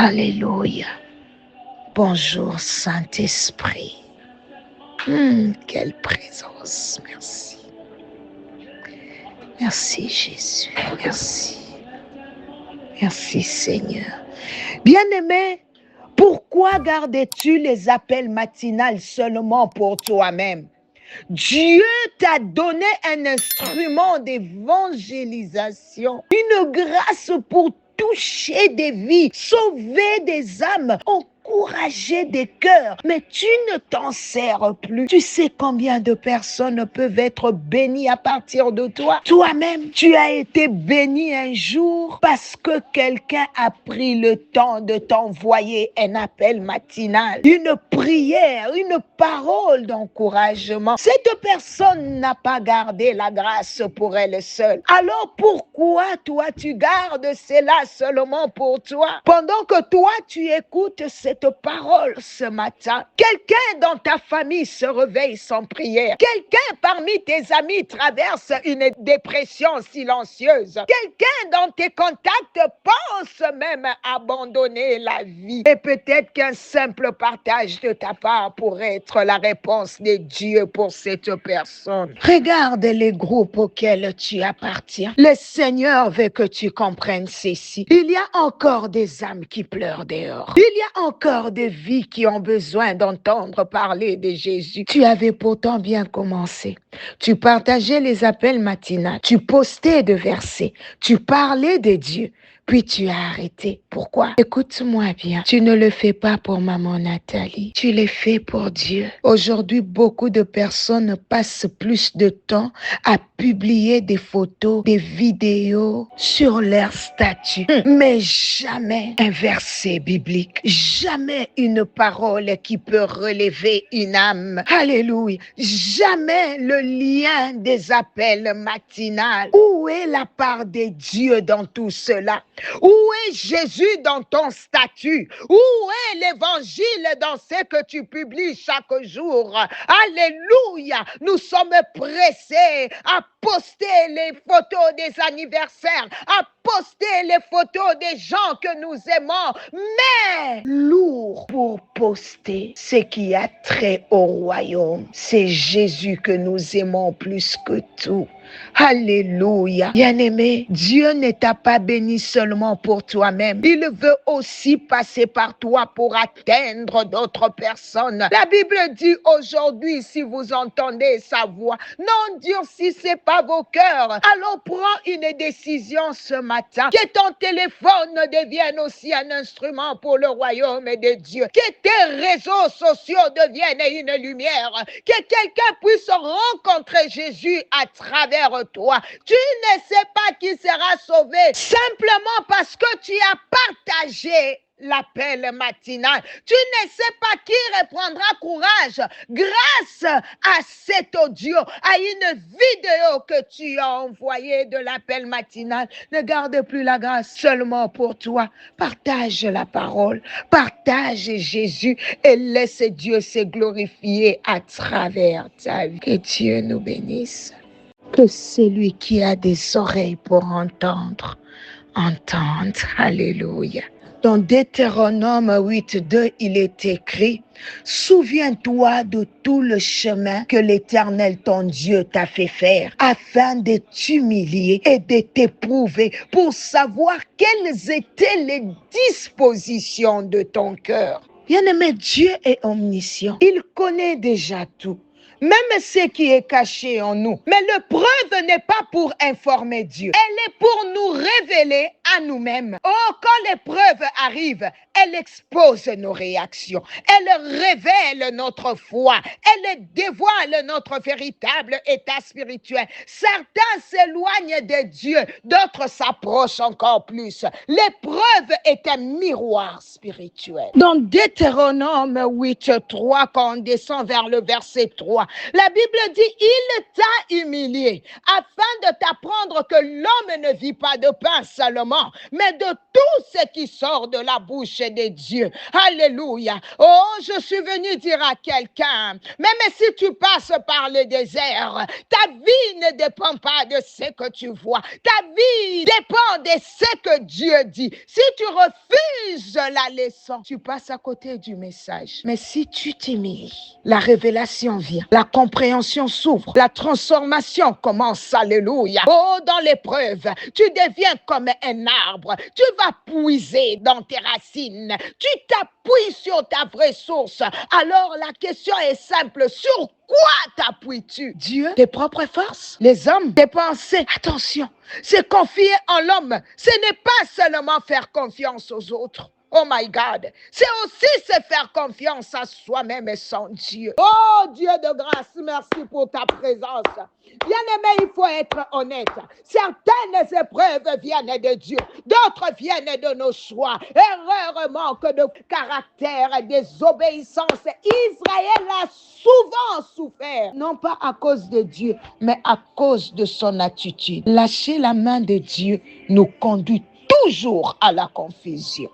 Alléluia. Bonjour Saint-Esprit. Quelle présence. Merci. Merci Jésus. Merci. Merci Seigneur. Bien-aimé, pourquoi gardais-tu les appels matinales seulement pour toi-même? Dieu t'a donné un instrument d'évangélisation, une grâce pour toucher des vies, sauver des âmes, encourager des cœurs, mais tu ne t'en sers plus. Tu sais combien de personnes peuvent être bénies à partir de toi? Toi-même, tu as été béni un jour parce que quelqu'un a pris le temps de t'envoyer un appel matinal, une prière, une parole d'encouragement. Cette personne n'a pas gardé la grâce pour elle seule. Alors pourquoi toi tu gardes cela seulement pour toi? Pendant que toi tu écoutes cette parole ce matin, quelqu'un dans ta famille se réveille sans prière. Quelqu'un parmi tes amis traverse une dépression silencieuse. Quelqu'un dans tes contacts pense même abandonner la vie. Et peut-être qu'un simple partage de ta part pourrait être la réponse de Dieu pour cette personne. Regarde les groupes auxquels tu appartiens. Le Seigneur veut que tu comprennes ceci. Il y a encore des âmes qui pleurent dehors. Il y a encore des vies qui ont besoin d'entendre parler de Jésus. Tu avais pourtant bien commencé. Tu partageais les appels matinaux. Tu postais de versets. Tu parlais de Dieu. Puis tu as arrêté. Pourquoi? Écoute-moi bien. Tu ne le fais pas pour maman Nathalie. Tu le fais pour Dieu. Aujourd'hui, beaucoup de personnes passent plus de temps à publier des photos, des vidéos sur leur statut. Mais jamais un verset biblique. Jamais une parole qui peut relever une âme. Alléluia. Jamais le lien des appels matinales. Où est la part de Dieu dans tout cela? Où est Jésus dans ton statut? Où est l'évangile dans ce que tu publies chaque jour? Alléluia! Nous sommes pressés à poster les photos des anniversaires, à poster les photos des gens que nous aimons, mais lourd pour poster ce qui a trait au royaume. C'est Jésus que nous aimons plus que tout. Alléluia. Bien-aimé, Dieu ne t'a pas béni seulement pour toi-même. Il veut aussi passer par toi pour atteindre d'autres personnes. La Bible dit aujourd'hui, si vous entendez sa voix, n'endurcissez pas vos cœurs. Alors prends une décision ce matin. Que ton téléphone devienne aussi un instrument pour le royaume de Dieu. Que tes réseaux sociaux deviennent une lumière. Que quelqu'un puisse rencontrer Jésus à travers toi. Tu ne sais pas qui sera sauvé simplement parce que tu as partagé l'appel matinal. Tu ne sais pas qui reprendra courage grâce à cet audio, à une vidéo que tu as envoyée de l'appel matinal. Ne garde plus la grâce seulement pour toi. Partage la parole, partage Jésus et laisse Dieu se glorifier à travers ta vie. Que Dieu nous bénisse. Que celui qui a des oreilles pour entendre, entende. Alléluia. Dans Deutéronome 8:2, il est écrit: souviens-toi de tout le chemin que l'Éternel ton Dieu t'a fait faire, afin de t'humilier et de t'éprouver pour savoir quelles étaient les dispositions de ton cœur. Bien-aimé, Dieu est omniscient. Il connaît déjà tout. Même ce qui est caché en nous. Mais l'épreuve n'est pas pour informer Dieu. Elle est pour nous révéler à nous-mêmes. Oh, quand l'épreuve arrive, elle expose nos réactions. Elle révèle notre foi. Elle dévoile notre véritable état spirituel. Certains s'éloignent de Dieu, d'autres s'approchent encore plus. L'épreuve est un miroir spirituel. Dans Deutéronome 8:3, quand on descend vers le verset 3, La Bible dit, il t'a humilié afin de t'apprendre que l'homme ne vit pas de pain seulement, mais de tout ce qui sort de la bouche de Dieu. Alléluia. Oh, je suis venu dire à quelqu'un, même si tu passes par le désert, ta vie ne dépend pas de ce que tu vois. Ta vie dépend de ce que Dieu dit. Si tu refuses la leçon, tu passes à côté du message. Mais si tu t'humilies, la révélation vient, la compréhension s'ouvre, la transformation commence. Alléluia. Oh, dans l'épreuve, tu deviens comme un arbre. Tu vas puiser dans tes racines. Tu t'appuies sur ta vraie source. Alors la question est simple. Sur quoi t'appuies-tu? Dieu, tes propres forces, les hommes, tes pensées. Attention, c'est confier en l'homme. Ce n'est pas seulement faire confiance aux autres. Oh my God, c'est aussi se faire confiance à soi-même et son Dieu. Oh Dieu de grâce, merci pour ta présence. Bien-aimé, il faut être honnête. Certaines épreuves viennent de Dieu, d'autres viennent de nos choix. Erreur, manque de caractère, désobéissance. Israël a souvent souffert, non pas à cause de Dieu, mais à cause de son attitude. Lâcher la main de Dieu nous conduit toujours à la confusion.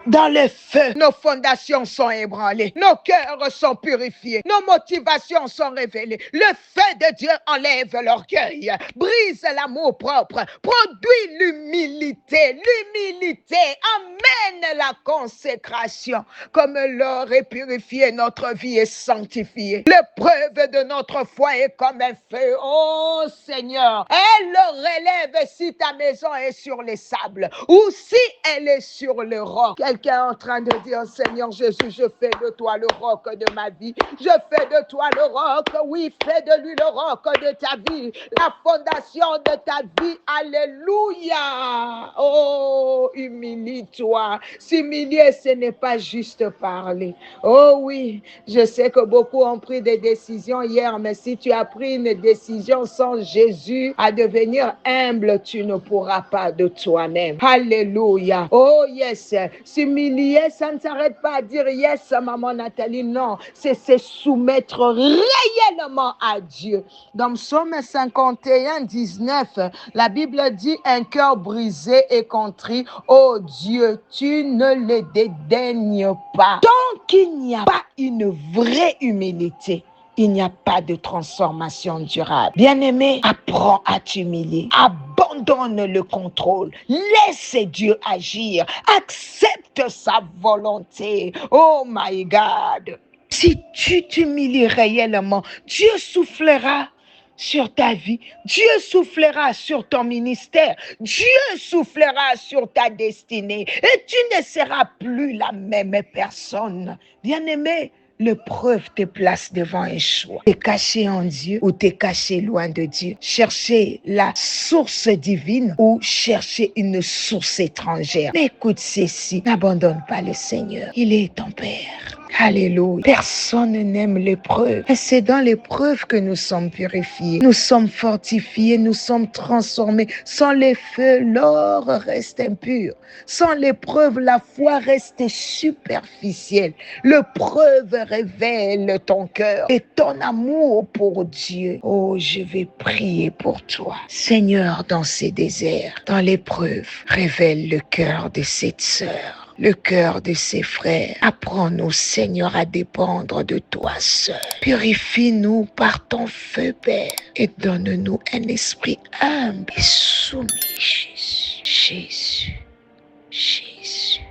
Dans le feu, nos fondations sont ébranlées, nos cœurs sont purifiés, nos motivations sont révélées. Le feu de Dieu enlève l'orgueil, brise l'amour propre, produit l'humilité. L'humilité amène la consécration. Comme l'or est purifié, notre vie est sanctifiée. L'épreuve de notre foi est comme un feu. Oh Seigneur, elle le relève si ta maison est sur les sables ou si elle est sur le roc. Quelqu'un est en train de dire, Seigneur Jésus, je fais de toi le roc de ma vie. Je fais de toi le roc. Oui, fais de lui le roc de ta vie. La fondation de ta vie. Alléluia. Oh, humilie-toi. S'humilier, ce n'est pas juste parler. Oh oui, je sais que beaucoup ont pris des décisions hier, mais si tu as pris une décision sans Jésus à devenir humble, tu ne pourras pas de toi-même. Alléluia. Oh yes, s'humilier, ça ne s'arrête pas à dire yes, maman Nathalie. Non, c'est se soumettre réellement à Dieu. Dans Psaume 51, 19, la Bible dit un cœur brisé et contrit. Oh Dieu, tu ne le dédaignes pas. Tant qu'il n'y a pas une vraie humilité, il n'y a pas de transformation durable. Bien-aimé, apprends à t'humilier. Abandonne le contrôle. Laisse Dieu agir. Accepte sa volonté. Oh my God. Si tu t'humilies réellement, Dieu soufflera sur ta vie. Dieu soufflera sur ton ministère. Dieu soufflera sur ta destinée. Et tu ne seras plus la même personne. Bien-aimé, l'épreuve te place devant un choix. T'es caché en Dieu ou t'es caché loin de Dieu. Chercher la source divine ou chercher une source étrangère. Mais écoute ceci, n'abandonne pas le Seigneur. Il est ton Père. Alléluia. Personne n'aime l'épreuve. Et c'est dans l'épreuve que nous sommes purifiés. Nous sommes fortifiés, nous sommes transformés. Sans les feux, l'or reste impur. Sans l'épreuve, la foi reste superficielle. L'épreuve révèle ton cœur et ton amour pour Dieu. Oh, je vais prier pour toi. Seigneur, dans ces déserts, dans l'épreuve, révèle le cœur de cette sœur. Le cœur de ses frères. Apprends-nous, Seigneur, à dépendre de toi seul. Purifie-nous par ton feu, Père, et donne-nous un esprit humble et soumis, Jésus. Jésus. Jésus.